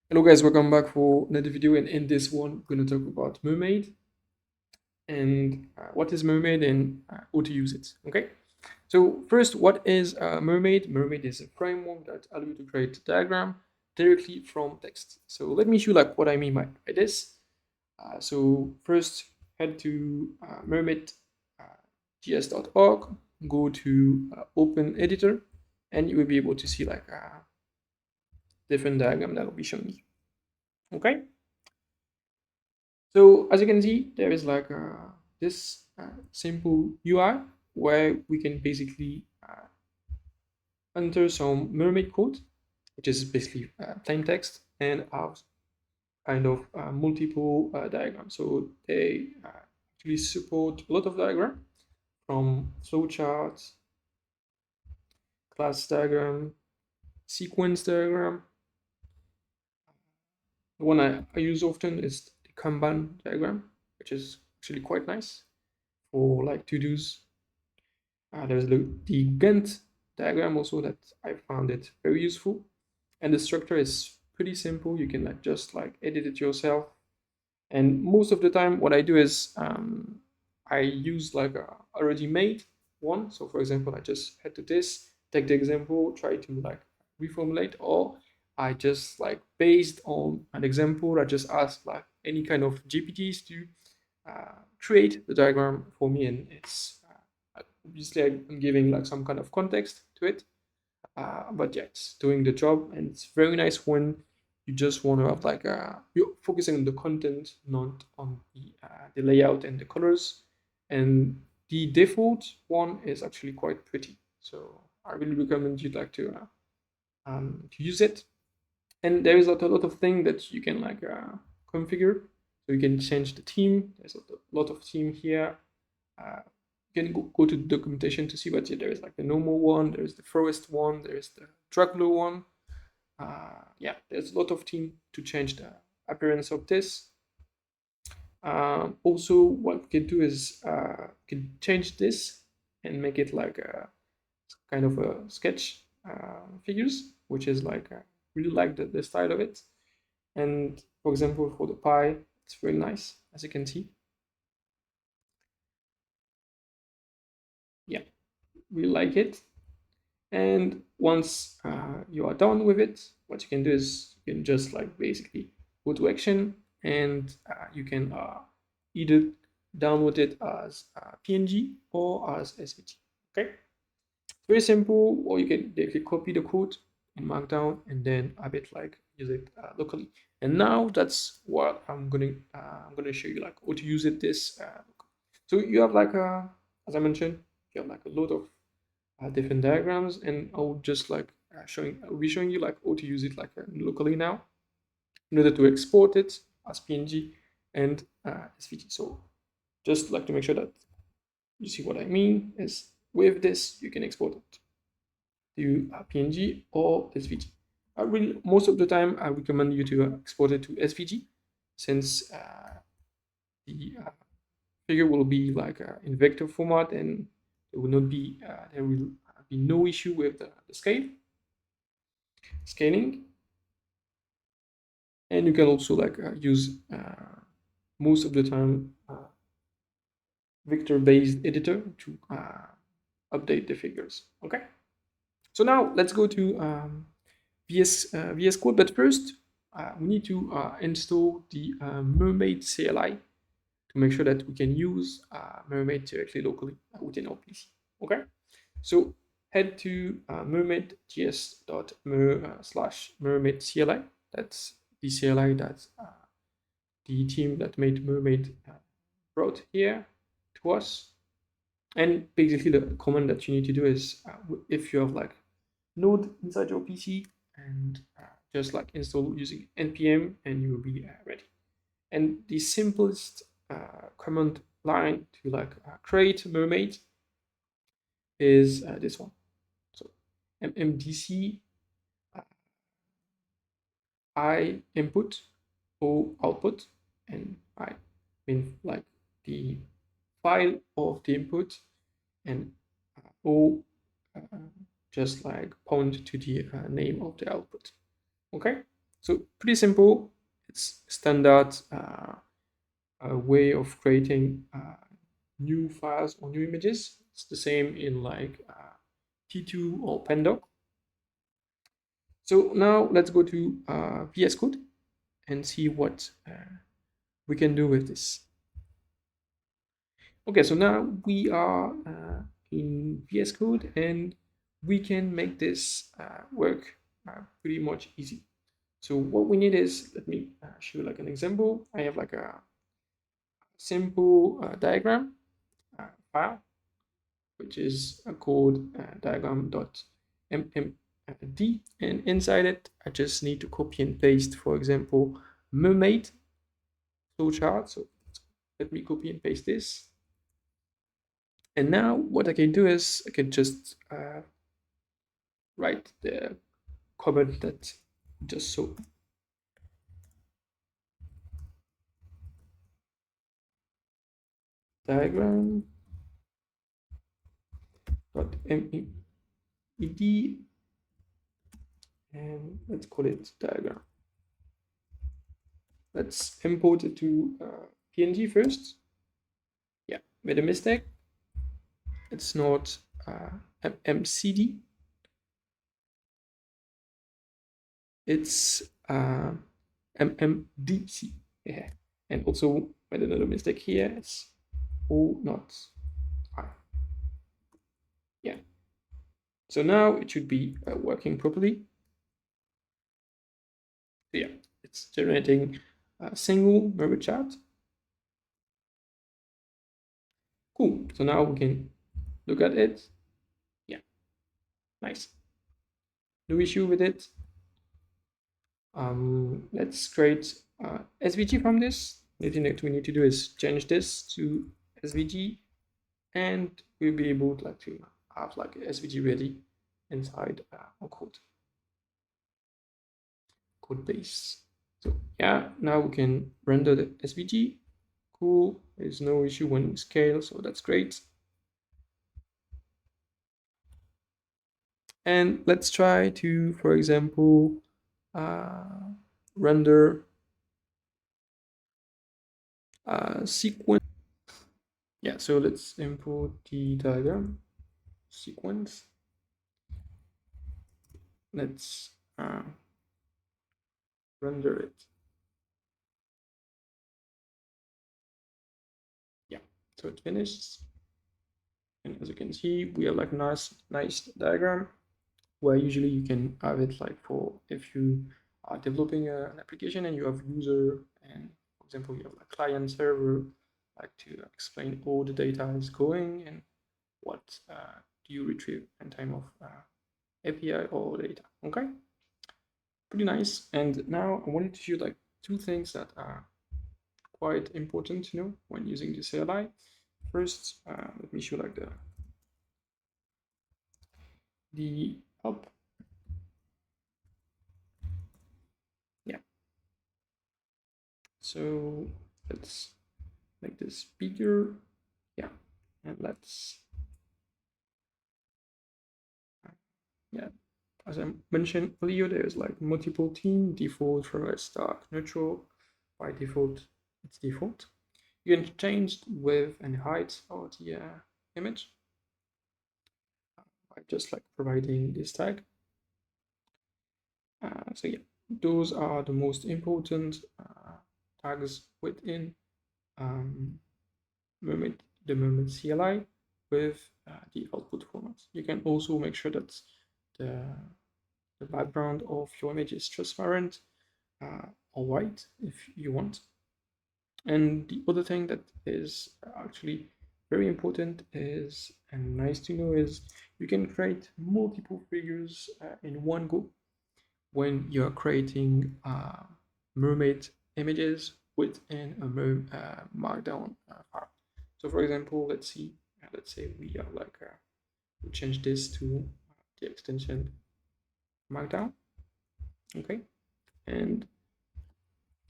Hello guys, welcome back for another video, and in this one we're going to talk about Mermaid and what is Mermaid and how to use it. Okay, so first, what is Mermaid? Mermaid is a framework that allows you to create a diagram directly from text. So let me show you like what I mean by this. So first, head to mermaid.gs.org, go to open editor, and you will be able to see like a different diagram that will be shown you. Okay. So as you can see, there is like this simple UI where we can basically enter some mermaid code, which is basically plain text, and have kind of multiple diagrams. So they actually support a lot of diagram from flowcharts, class diagram, sequence diagram. The one I use often is the Kanban diagram, which is actually quite nice for like to-dos. There's the Gantt diagram also that I found it very useful, and the structure is pretty simple. You can like just like edit it yourself, and most of the time what I do is I use like a already made one. So for example, I just head to this, take the example, try to like reformulate, or I just like based on an example, I just ask like any kind of GPTs to create the diagram for me, and it's obviously I'm giving like some kind of context to it, but yeah, it's doing the job, and it's very nice when you just want to have like you're focusing on the content, not on the layout and the colors. And the default one is actually quite pretty, so I really recommend you like to use it. And there is a lot of things that you can like configure. So you can change the theme. There's a lot of theme here. You can go to the documentation to see, but yeah, there is like the normal one, there's the forest one, there's the Dracula one. Yeah, there's a lot of theme to change the appearance of this. Also, what we can do is can change this and make it like a kind of a sketch figures, which is like really like the style of it. And for example, for the pie, it's very nice, as you can see. Yeah, we like it. And once you are done with it, what you can do is you can just like basically go to action, and you can either download it as PNG or as SVG. Okay, very simple. Or you can directly copy the code in Markdown and then a bit like use it locally. And now that's what I'm gonna show you like how to use it this. So you have like as I mentioned, you have like a lot of different diagrams, and I'll just like I'll be showing you like how to use it like locally now in order to export it as PNG and SVG. So just like to make sure that you see what I mean is with this you can export it to PNG or SVG. Most of the time I recommend you to export it to SVG, since the figure will be like in vector format, and there will not be there will be no issue with the scaling. And you can also like use most of the time vector-based editor to update the figures. Okay, so now let's go to VS Code, but first we need to install the Mermaid CLI to make sure that we can use Mermaid directly locally within our PC. Okay, so head to mermaid.gs.mer/mermaid CLI. That's the CLI that the team that made Mermaid brought here to us. And basically, the command that you need to do is if you have like Node inside your PC, and just like install using npm, and you will be ready. And the simplest command line to like create Mermaid is this one. So mmdc I input o output, and I mean like the file of the input, and o just like point to the name of the output. Okay, So pretty simple. It's standard way of creating new files or new images. It's the same in like T2 or Pandoc. So now let's go to VS Code and see what we can do with this. Okay, so now we are in VS Code and we can make this work pretty much easy. So what we need is, let me show like an example. I have like a simple diagram file, which is called diagram.mmd, and inside it, I just need to copy and paste, for example, Mermaid flowchart. So let me copy and paste this. And now what I can do is I can just write the comment that just so. Diagram.med, and let's call it diagram. Let's import it to PNG first. Yeah, made a mistake. It's not MCD. It's MMDC. Yeah. And also made another mistake here. It's O, not I. Yeah. So now it should be working properly. So yeah, it's generating a single Mermaid chart. Cool. So now we can look at it. Yeah, nice. No issue with it. Let's create SVG from this. The thing that we need to do is change this to SVG, and we'll be able to have like SVG ready inside our code base. So yeah, now we can render the SVG. Cool. There's no issue when we scale, so that's great. And let's try to, for example, render sequence. Yeah, so let's import the diagram sequence. Let's render it. Yeah, so it finished. And as you can see, we have like nice diagram where usually you can have it like for if you are developing an application and you have user and for example you have like client server, like to explain all the data is going and what do you retrieve in time of API or data. Okay, pretty nice. And now I wanted to show like two things that are quite important to know when using this CLI. First, let me show like the up. Yeah. So let's make this bigger. Yeah, and let's yeah. As I mentioned earlier, there's like multiple theme, default, forest, dark, neutral. By default, it's default. You can change width and height of the image by just like providing this tag. So yeah, those are the most important tags within Mermaid, the Mermaid CLI with the output format. You can also make sure that the background of your image is transparent or white if you want. And the other thing that is actually very important is, and nice to know, is you can create multiple figures in one go when you're creating mermaid images within a markdown file. So for example, let's say we are like we change this to the extension markdown. Okay, and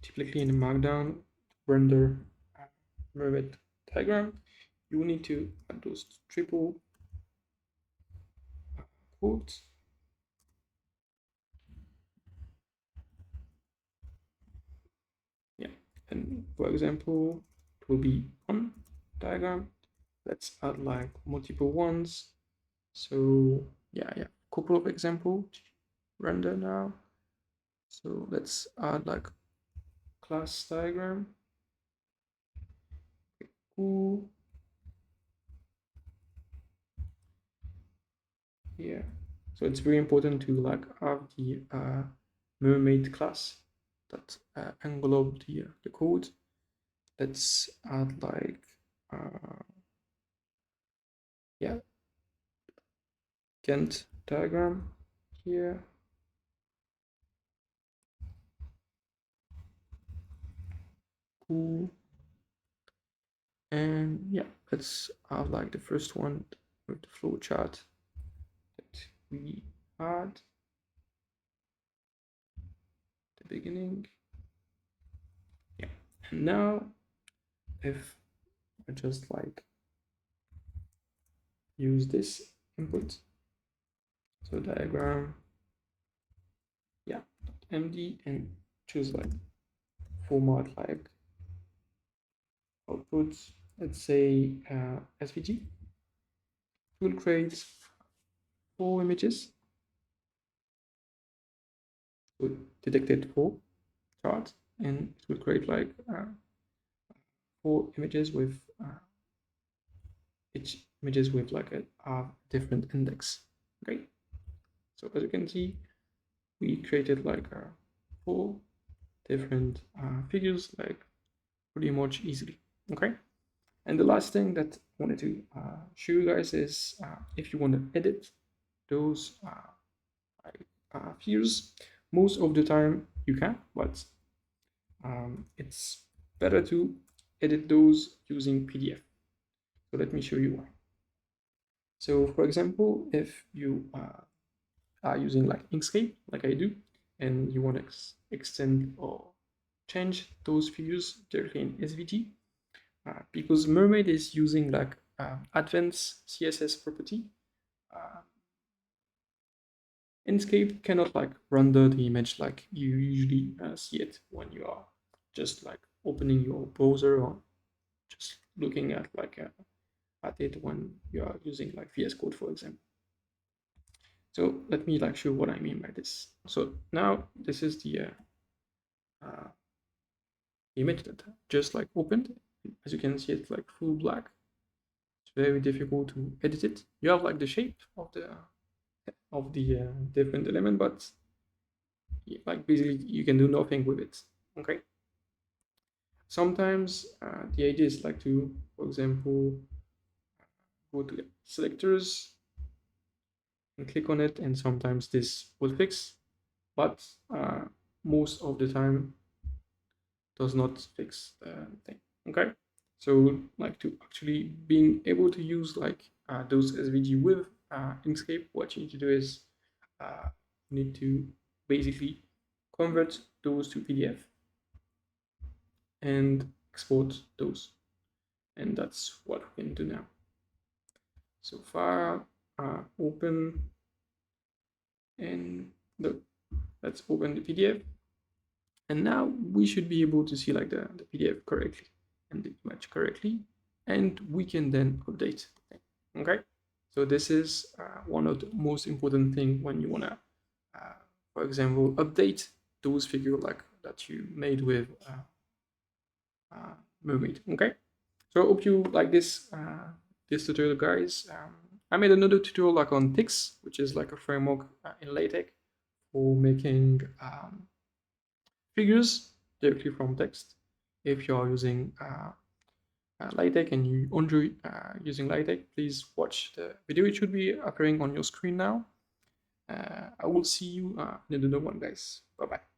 typically in the markdown render mermaid diagram, you need to add those triple quotes. for example, it will be one diagram. Let's add like multiple ones. So yeah, couple of examples render now. So let's add like class diagram. Okay, cool. Yeah, so it's very important to like have the Mermaid class that envelope the code. Let's add like yeah, Gantt diagram here. Cool. And yeah, let's have like the first one with the flowchart that we had at the beginning. Yeah, and now if I just like use this input, so diagram, yeah, md, and choose like format like output, let's say SVG, it will create 4 images. So detected 4 charts, and it will create like 4 images with each images with like a different index. Okay, so as you can see, we created like 4 different figures like pretty much easily. Okay, and the last thing that I wanted to show you guys is if you want to edit those figures, most of the time you can, but it's better to edit those using PDF. So let me show you why. So for example, if you are using like Inkscape, like I do, and you want to extend or change those views directly in SVG, because Mermaid is using like advanced CSS property, Inkscape cannot like render the image like you usually see it when you are just like opening your browser or just looking at like at it when you are using like VS Code, for example. So let me like show what I mean by this. So now this is the image that just like opened. As you can see, it's like full black. It's very difficult to edit it. You have like the shape of the different element, but like basically you can do nothing with it. Okay. Sometimes the idea is like to, for example, go to selectors and click on it, and sometimes this will fix, but most of the time does not fix the thing. Okay, so like to actually being able to use like those SVG with Inkscape, what you need to do is you need to basically convert those to PDF and export those, and that's what we can do now. So far, open, and look, let's open the PDF, and now we should be able to see like the PDF correctly and the image correctly, and we can then update. Okay, so this is one of the most important thing when you want to for example update those figure like that you made with Mermaid. Okay, so I hope you like this this tutorial, guys. I made another tutorial like on Tix, which is like a framework in LaTeX for making figures directly from text. If you are using LaTeX and you enjoy using LaTeX, please watch the video. It should be appearing on your screen now. I will see you in another one, guys. Bye bye.